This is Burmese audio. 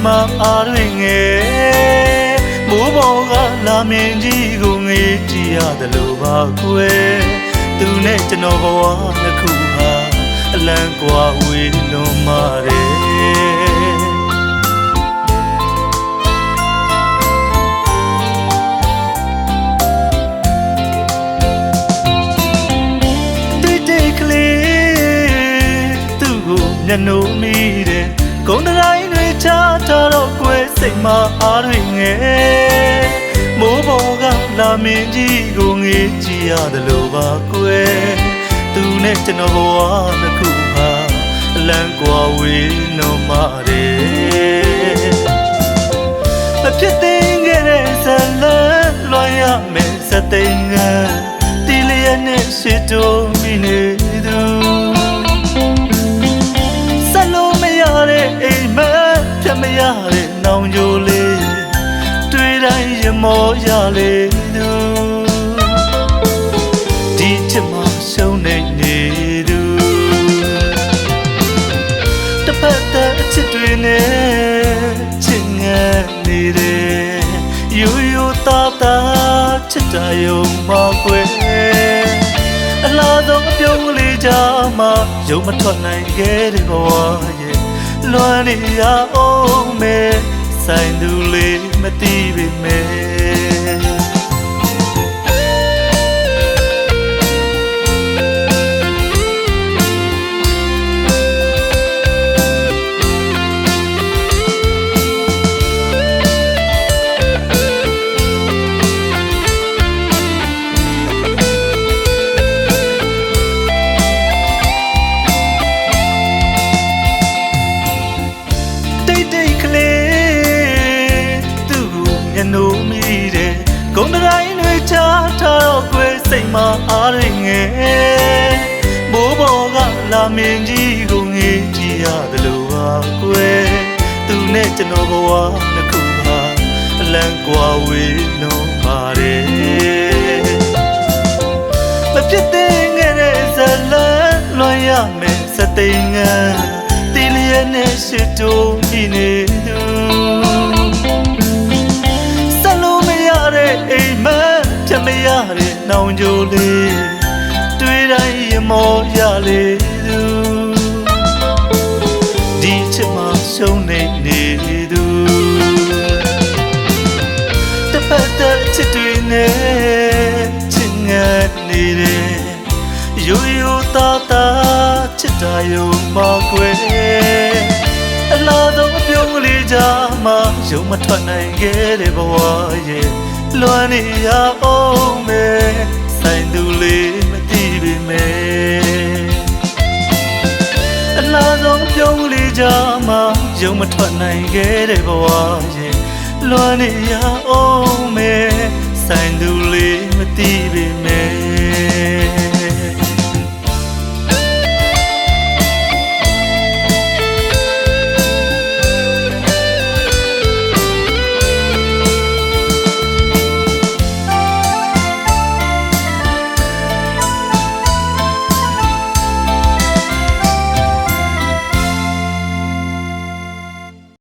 မှာအားတွေငယ်မိုးပေါ်ကလာမင်းကြီးကိုငေးကြည့်ရတယ်လို့ပါကွယ်သူနဲ့ကျွန်တော်ဘဝနှစ်ခုဟာအလံကွာဝေးလွန်မာတယ်ညနိုးမိတဲ့ဂုံတိုင်းတွေချထားတော့ကွယ်စိတ်မအားတွေငယ်မိုးပေါ်ကလာမင်းကြီးကိုငေးကြည့်ရတယ်လို့ပါကွယ်သူနဲ့ကျွန်တော်ဘဝနှစ်ခုဟာအလံကွာဝေးလွန်မာတယ်မဖြစ်သေးခဲ့တဲ့ဇလန်လွှမ်းရမယ်စသိင္ကန်းတီလျက်နဲ့ရှိတိုးမိနေသူအိမ်မက်ဖြတ်မရတဲ့နောင်ကြိုလေးတွေ့တိုင်းရမောရလေသူဒီချစ်မှရှုံးနေသူတစ်ဖက်တဲ့အချစ်တွေနဲ့ချစ်ငတ်နေတယ်ယူယူသားသားချစ်တာယုံမကွယ်အလားဆုံးအပြုံးလေးကြမှာယုံမထွက်နိုင်ခဲ့တဲ့ဘဝရဲ့လွမ်းနေရအောင်မယ်ဆိုင်သူလေးမသိပေမဲ့နိုးမိတဲ့ဂုံတိုင်းတွေချထားတော့ကွယ်စိတ်မအားတွေငယ်မိုးပေါ်ကလာမင်းကြီးကိုငေးကြည့်ရတယ်လို့ပါကွယ်သူနဲ့ကျွန်တော်ဘဝနှစ်ခုဟာအလံကွာဝေးလွန်ပါတယ်မဖြစ်သေးခဲ့တဲ့ဇလန်လွှမ်းရမယ်စသိင္ကန်းတီလျက်နဲ့ရှိတိုးမိနေသူအိမ်မက်ဖြတ်မရတဲ့နောင်ကြိုလေးတွေ့တိုင်းရမောရလေသူဒီချစ်မှရှုံးနေသူတစ်ဖက်တဲ့ချစ်တွေနဲ့ချစ်ငတ်နေတယ်ယူယူသားသားချစ်တာယုံမကွယ်အလားဆုံးအပြုံးလေးကြမှာယုံမထွက်နိုင်ခဲ့တဲ့ဘဝရဲ့လွမ်းနေရအောင်မယ်ဆိုင်သူလေးမသိပေမဲ့အလားဆုံးပြုံးလေးကြမှာယုံမထွက်နိုင်ခဲ့တဲ့ဘဝရဲ့လွမ်းနေရအောင်